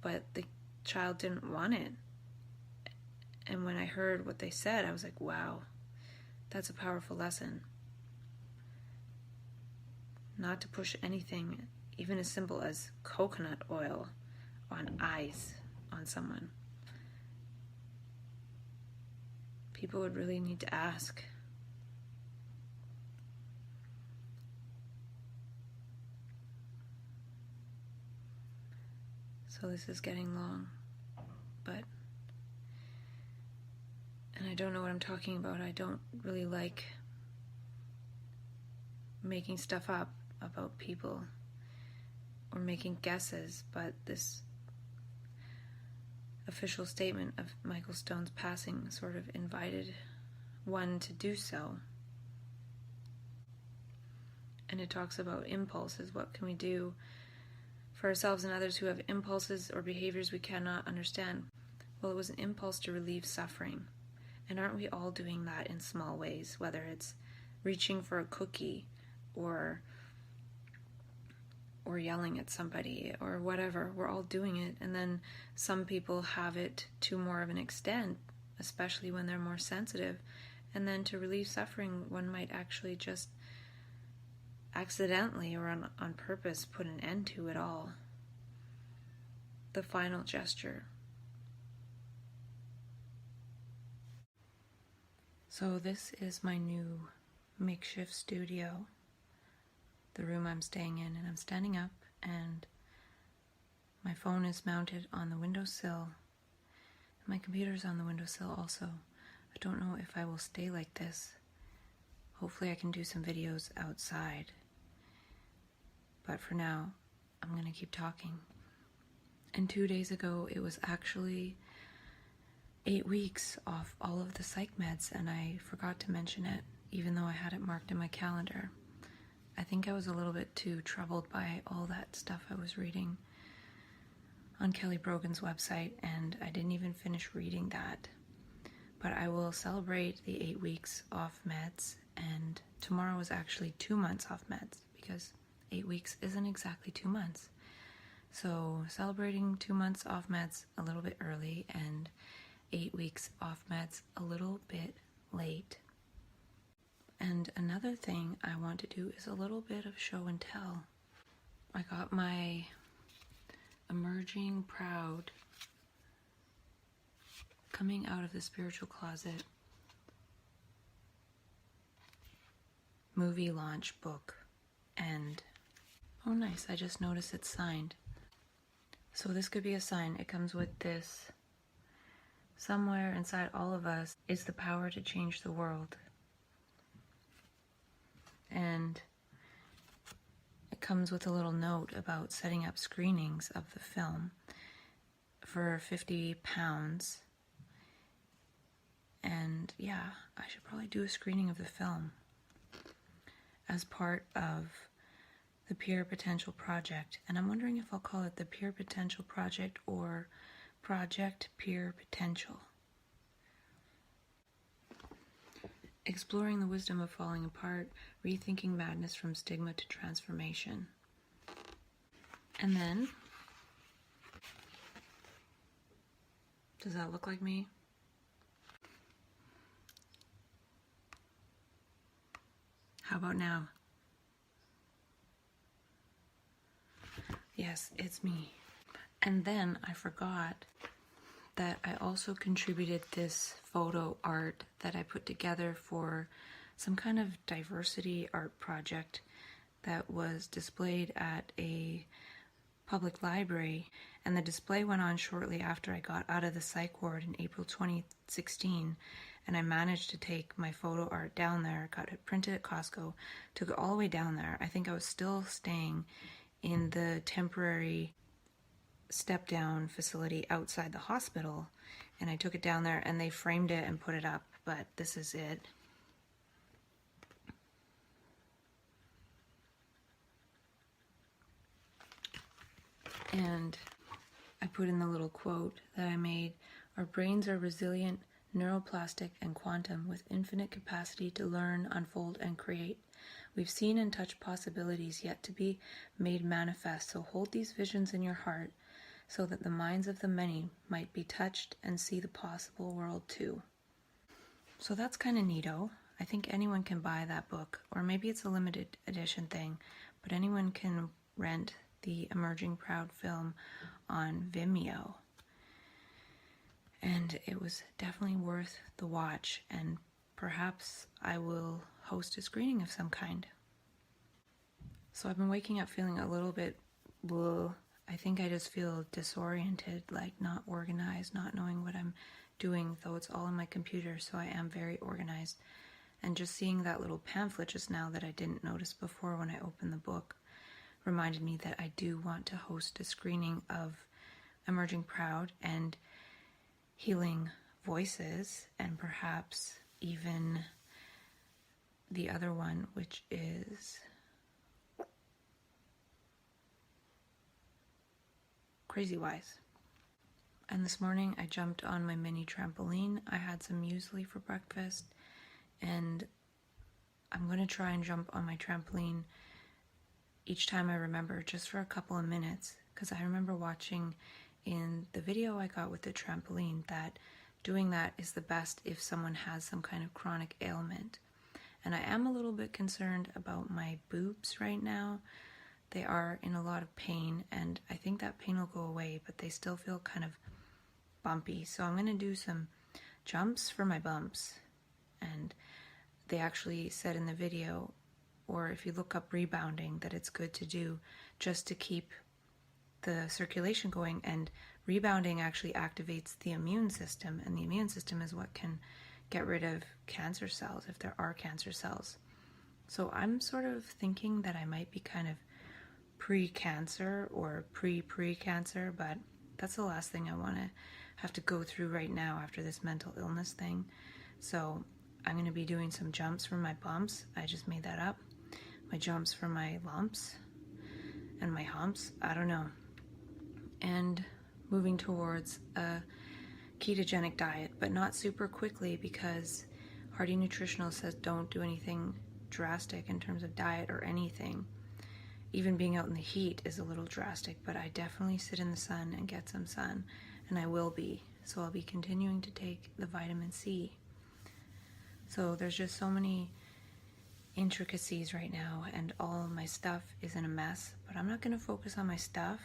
But the child didn't want it. And when I heard what they said, I was like, wow, that's a powerful lesson. Not to push anything, even as simple as coconut oil on eyes on someone. People would really need to ask. So this is getting long, but and I don't know what I'm talking about. I don't really like making stuff up about people or making guesses, but this official statement of Michael Stone's passing sort of invited one to do so. And it talks about impulses. What can we do for ourselves and others who have impulses or behaviors we cannot understand? Well, it was an impulse to relieve suffering. And aren't we all doing that in small ways, whether it's reaching for a cookie or yelling at somebody or whatever? We're all doing it. And then some people have it to more of an extent, especially when they're more sensitive. And then to relieve suffering, one might actually just accidentally or on purpose put an end to it all. The final gesture. So this is my new makeshift studio, the room I'm staying in, and I'm standing up and my phone is mounted on the windowsill. My computer's on the windowsill also. I don't know if I will stay like this. Hopefully I can do some videos outside. But for now, I'm going to keep talking. And 2 days ago, it was actually 8 weeks off all of the psych meds, and I forgot to mention it, even though I had it marked in my calendar. I think I was a little bit too troubled by all that stuff I was reading on Kelly Brogan's website, and I didn't even finish reading that. But I will celebrate the 8 weeks off meds, and tomorrow is actually 2 months off meds, because 8 weeks isn't exactly 2 months. So celebrating 2 months off meds a little bit early and 8 weeks off meds a little bit late. And another thing I want to do is a little bit of show and tell. I got my Emerging Proud Coming Out of the Spiritual Closet movie launch book, and oh nice, I just noticed it's signed. So this could be a sign. It comes with this. Somewhere inside all of us is the power to change the world. And it comes with a little note about setting up screenings of the film for £50. And yeah, I should probably do a screening of the film as part of the Pure Potential Project. And I'm wondering if I'll call it the Pure Potential Project or Project Pure Potential. Exploring the wisdom of falling apart, rethinking madness from stigma to transformation. And then, does that look like me? How about now? Yes, it's me. And then I forgot that I also contributed this photo art that I put together for some kind of diversity art project that was displayed at a public library. And the display went on shortly after I got out of the psych ward in April 2016. And I managed to take my photo art down there, got it printed at Costco, took it all the way down there. I think I was still staying in the temporary step-down facility outside the hospital, and I took it down there and they framed it and put it up, but this is it. And I put in the little quote that I made: "Our brains are resilient, neuroplastic, and quantum, with infinite capacity to learn, unfold, and create. We've seen and touched possibilities yet to be made manifest, so hold these visions in your heart, so that the minds of the many might be touched and see the possible world too." So that's kind of neato. I think anyone can buy that book, or maybe it's a limited edition thing, but anyone can rent the Emerging Proud film on Vimeo. And it was definitely worth the watch, and perhaps I will host a screening of some kind. So I've been waking up feeling a little bit bleh. I think I just feel disoriented, like not organized, not knowing what I'm doing, though it's all on my computer, so I am very organized. And just seeing that little pamphlet just now that I didn't notice before when I opened the book reminded me that I do want to host a screening of Emerging Proud and Healing Voices, and perhaps even the other one, which is crazy-wise. And this morning I jumped on my mini trampoline. I had some muesli for breakfast, and I'm going to try and jump on my trampoline each time I remember, just for a couple of minutes, because I remember watching in the video I got with the trampoline that doing that is the best if someone has some kind of chronic ailment. And I am a little bit concerned about my boobs right now. They are in a lot of pain, and I think that pain will go away, but they still feel kind of bumpy. So I'm going to do some jumps for my bumps. And they actually said in the video, or if you look up rebounding, that it's good to do just to keep the circulation going. And rebounding actually activates the immune system, and the immune system is what can get rid of cancer cells, if there are cancer cells. So I'm sort of thinking that I might be kind of pre-cancer or pre-cancer, but that's the last thing I want to have to go through right now after this mental illness thing. So I'm going to be doing some jumps for my bumps. I just made that up. My jumps for my lumps and my humps. I don't know. And moving towards a ketogenic diet, but not super quickly, because Hardy Nutritional says don't do anything drastic in terms of diet or anything. Even being out in the heat is a little drastic, but I definitely sit in the sun and get some sun, and I will be. So I'll be continuing to take the vitamin C. So there's just so many intricacies right now, and all of my stuff is in a mess, but I'm not going to focus on my stuff.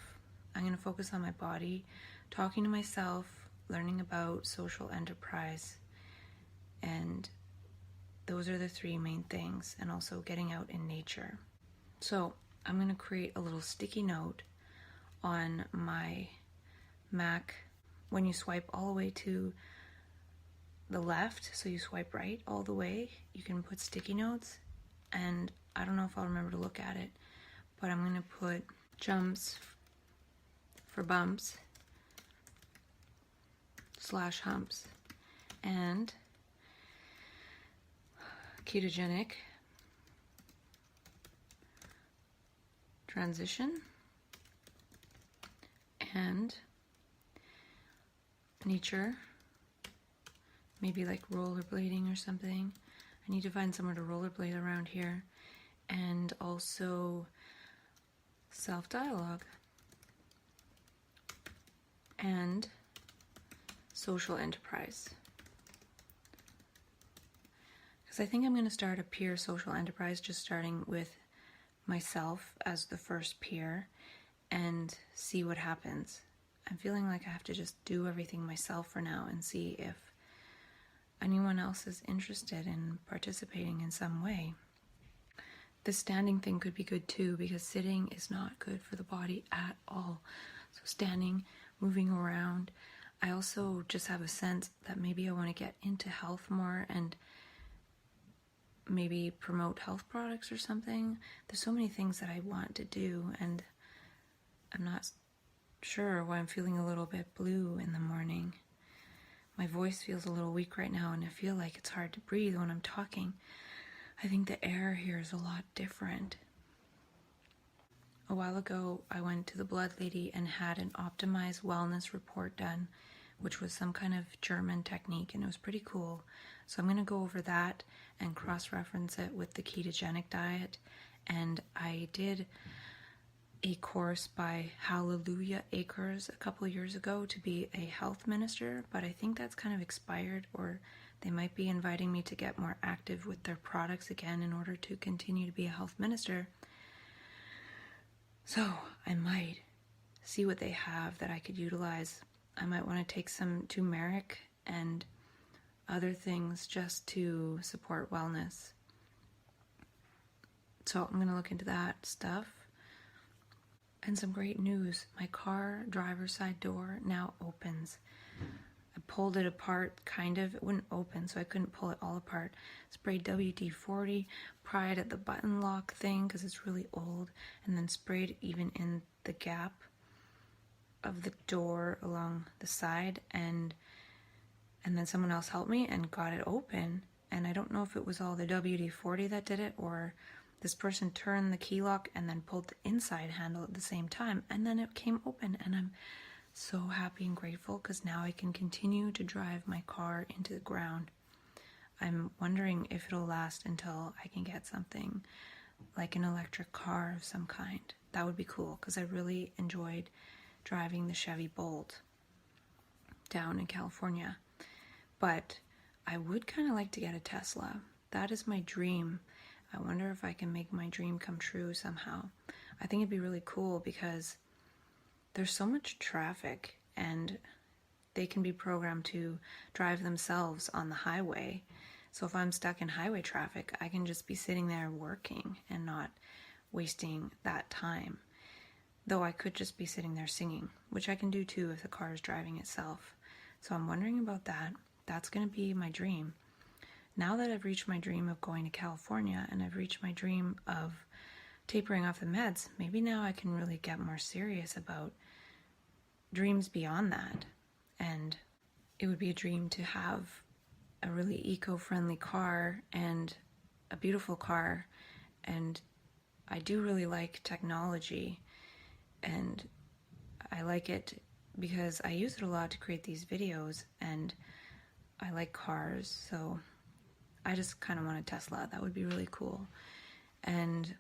I'm going to focus on my body, talking to myself, learning about social enterprise, and those are the three main things, and also getting out in nature. So I'm going to create a little sticky note on my Mac. When you swipe all the way to the left, so you swipe right all the way, you can put sticky notes, and I don't know if I'll remember to look at it, but I'm going to put jumps for bumps / humps, and ketogenic transition, and nature, maybe like rollerblading or something. I need to find somewhere to rollerblade around here, and also self-dialogue and social enterprise. Because I think I'm going to start a peer social enterprise, just starting with myself as the first peer, and see what happens. I'm feeling like I have to just do everything myself for now and see if anyone else is interested in participating in some way. The standing thing could be good too, because sitting is not good for the body at all. So standing, moving around. I also just have a sense that maybe I want to get into health more and maybe promote health products or something. There's so many things that I want to do, and I'm not sure why I'm feeling a little bit blue in the morning. My voice feels a little weak right now, and I feel like it's hard to breathe when I'm talking. I think the air here is a lot different. A while ago, I went to the blood lady and had an optimized wellness report done, which was some kind of German technique, and it was pretty cool. So I'm going to go over that and cross-reference it with the ketogenic diet. And I did a course by Hallelujah Acres a couple of years ago to be a health minister, but I think that's kind of expired, or they might be inviting me to get more active with their products again in order to continue to be a health minister. So I might see what they have that I could utilize. I might want to take some turmeric and other things just to support wellness. So I'm going to look into that stuff. And some great news. My car driver's side door now opens. I pulled it apart, kind of. It wouldn't open, so I couldn't pull it all apart. Sprayed WD-40, pried at the button lock thing because it's really old, and then sprayed even in the gap of the door along the side, and then someone else helped me and got it open. And I don't know if it was all the WD-40 that did it, or this person turned the key lock and then pulled the inside handle at the same time, and then it came open, and I'm so happy and grateful because now I can continue to drive my car into the ground. I'm wondering if it'll last until I can get something like an electric car of some kind. That would be cool because I really enjoyed driving the Chevy Bolt down in California. But I would kind of like to get a Tesla. That is my dream. I wonder if I can make my dream come true somehow. I think it'd be really cool because there's so much traffic and they can be programmed to drive themselves on the highway. So if I'm stuck in highway traffic, I can just be sitting there working and not wasting that time. Though I could just be sitting there singing, which I can do too if the car is driving itself. So I'm wondering about that. That's going to be my dream. Now that I've reached my dream of going to California and I've reached my dream of tapering off the meds, maybe now I can really get more serious about dreams beyond that. And it would be a dream to have a really eco-friendly car and a beautiful car. And I do really like technology, and I like it because I use it a lot to create these videos, and I like cars, so I just kind of want a Tesla. That would be really cool. And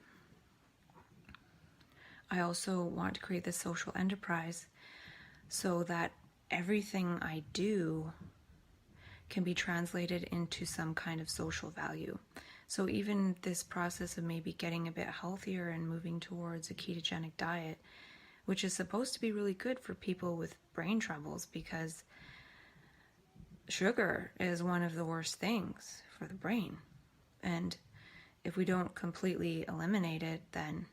I also want to create this social enterprise so that everything I do can be translated into some kind of social value. So even this process of maybe getting a bit healthier and moving towards a ketogenic diet, which is supposed to be really good for people with brain troubles because sugar is one of the worst things for the brain. And if we don't completely eliminate it, then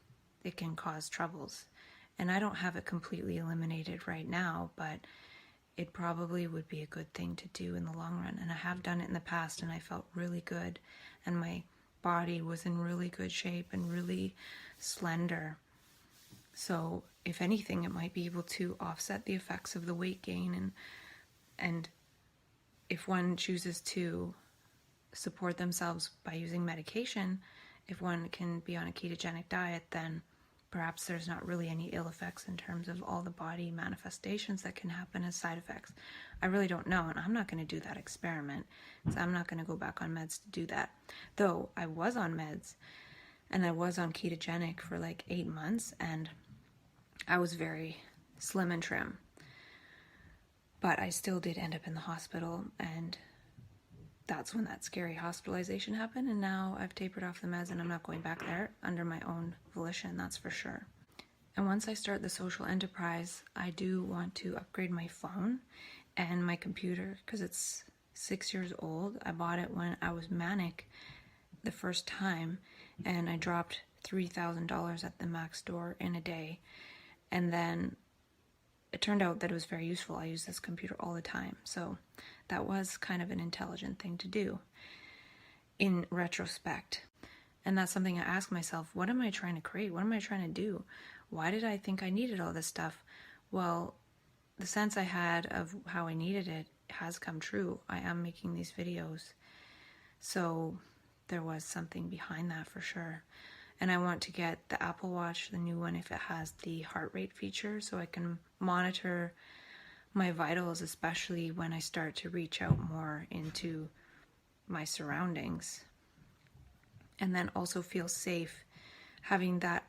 it can cause troubles. And I don't have it completely eliminated right now, but it probably would be a good thing to do in the long run. And I have done it in the past and I felt really good. And my body was in really good shape and really slender. So if anything, it might be able to offset the effects of the weight gain. And if one chooses to support themselves by using medication, if one can be on a ketogenic diet, then perhaps there's not really any ill effects in terms of all the body manifestations that can happen as side effects. I really don't know, and I'm not going to do that experiment, because I'm not going to go back on meds to do that. Though I was on meds, and I was on ketogenic for like 8 months, and I was very slim and trim. But I still did end up in the hospital, and that's when that scary hospitalization happened, and now I've tapered off the meds and I'm not going back there under my own volition, that's for sure. And once I start the social enterprise, I do want to upgrade my phone and my computer because it's 6 years old. I bought it when I was manic the first time, and I dropped $3,000 at the Mac store in a day. And then it turned out that it was very useful. I use this computer all the time. So that was kind of an intelligent thing to do in retrospect. And that's something I ask myself, what am I trying to create? What am I trying to do? Why did I think I needed all this stuff? Well, the sense I had of how I needed it has come true. I am making these videos. So there was something behind that for sure. And I want to get the Apple Watch, the new one, if it has the heart rate feature, so I can monitor my vitals, especially when I start to reach out more into my surroundings. And then also feel safe. Having that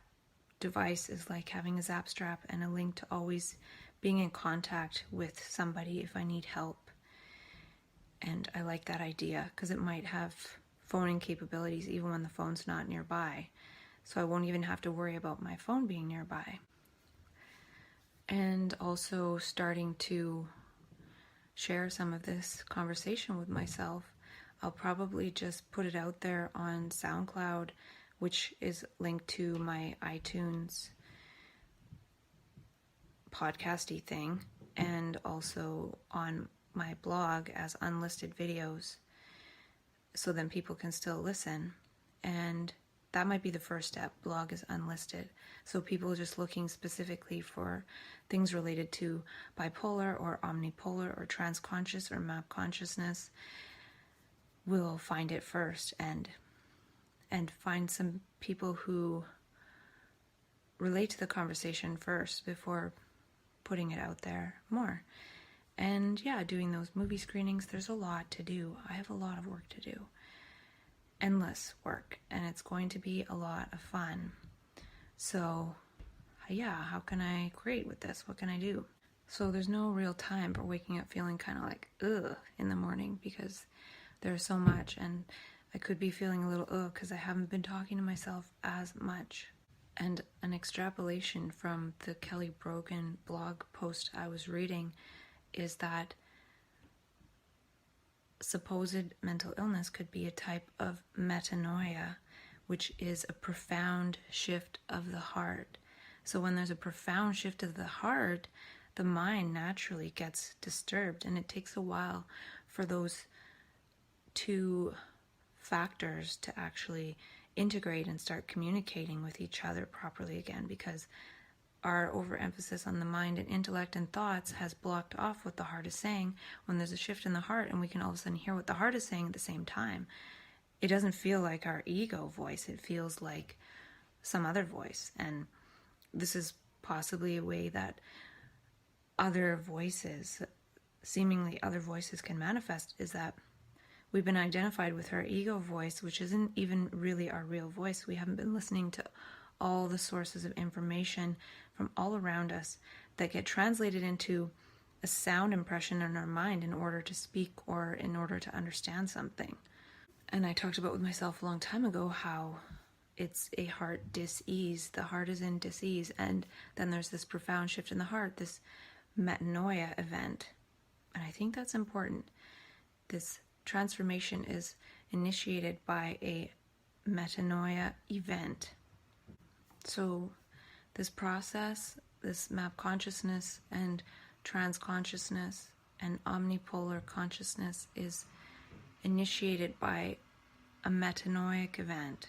device is like having a Zap strap and a link to always being in contact with somebody if I need help. And I like that idea because it might have phoning capabilities even when the phone's not nearby. So I won't even have to worry about my phone being nearby. And also starting to share some of this conversation with myself. I'll probably just put it out there on SoundCloud, which is linked to my iTunes podcasty thing, and also on my blog as unlisted videos, so then people can still listen. And that might be the first step. Blog is unlisted. So people just looking specifically for things related to bipolar or omnipolar or transconscious or map consciousness will find it first. And and find some people who relate to the conversation first before putting it out there more. And yeah, doing those movie screenings, there's a lot to do. I have a lot of work to do. Endless work, and it's going to be a lot of fun. So yeah, how can I create with this? What can I do? So there's no real time for waking up feeling kind of like ugh in the morning, because there's so much, and I could be feeling a little ugh because I haven't been talking to myself as much. And an extrapolation from the Kelly Brogan blog post I was reading is that supposed mental illness could be a type of metanoia, which is a profound shift of the heart. So when there's a profound shift of the heart, the mind naturally gets disturbed, and it takes a while for those two factors to actually integrate and start communicating with each other properly again, because our overemphasis on the mind and intellect and thoughts has blocked off what the heart is saying. When there's a shift in the heart and we can all of a sudden hear what the heart is saying at the same time, it doesn't feel like our ego voice, it feels like some other voice. And this is possibly a way that other voices, seemingly other voices, can manifest, is that we've been identified with our ego voice, which isn't even really our real voice. We haven't been listening to all the sources of information from all around us that get translated into a sound impression in our mind in order to speak or in order to understand something. And I talked about with myself a long time ago how it's a heart dis-ease. The heart is in dis-ease, and then there's this profound shift in the heart, this metanoia event. And I think that's important. This transformation is initiated by a metanoia event. So this process, this map consciousness and trans consciousness and omnipolar consciousness is initiated by a metanoic event.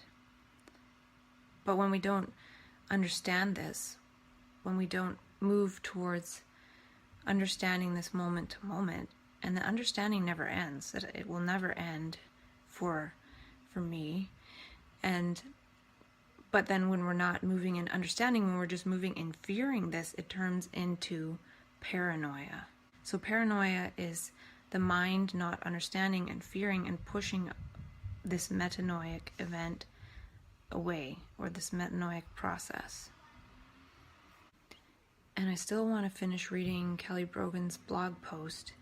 But when we don't understand this, when we don't move towards understanding this moment to moment, and the understanding never ends, it will never end for me, but then when we're not moving in understanding, when we're just moving in fearing this, it turns into paranoia. So paranoia is the mind not understanding and fearing and pushing this metanoic event away, or this metanoic process. And I still want to finish reading Kelly Brogan's blog post.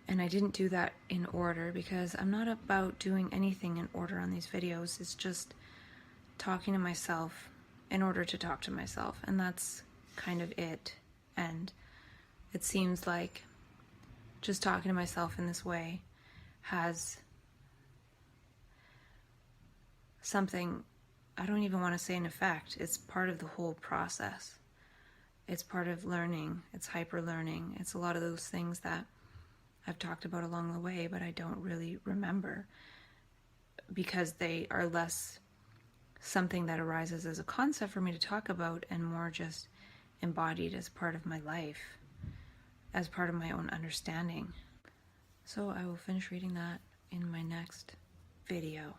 And I didn't do that in order because I'm not about doing anything in order on these videos. It's just talking to myself in order to talk to myself, and that's kind of it. And it seems like just talking to myself in this way has something, I don't even want to say an effect. It's part of the whole process. It's part of learning. It's hyper learning. It's a lot of those things that I've talked about along the way, but I don't really remember because they are less something that arises as a concept for me to talk about and more just embodied as part of my life, as part of my own understanding. So I will finish reading that in my next video.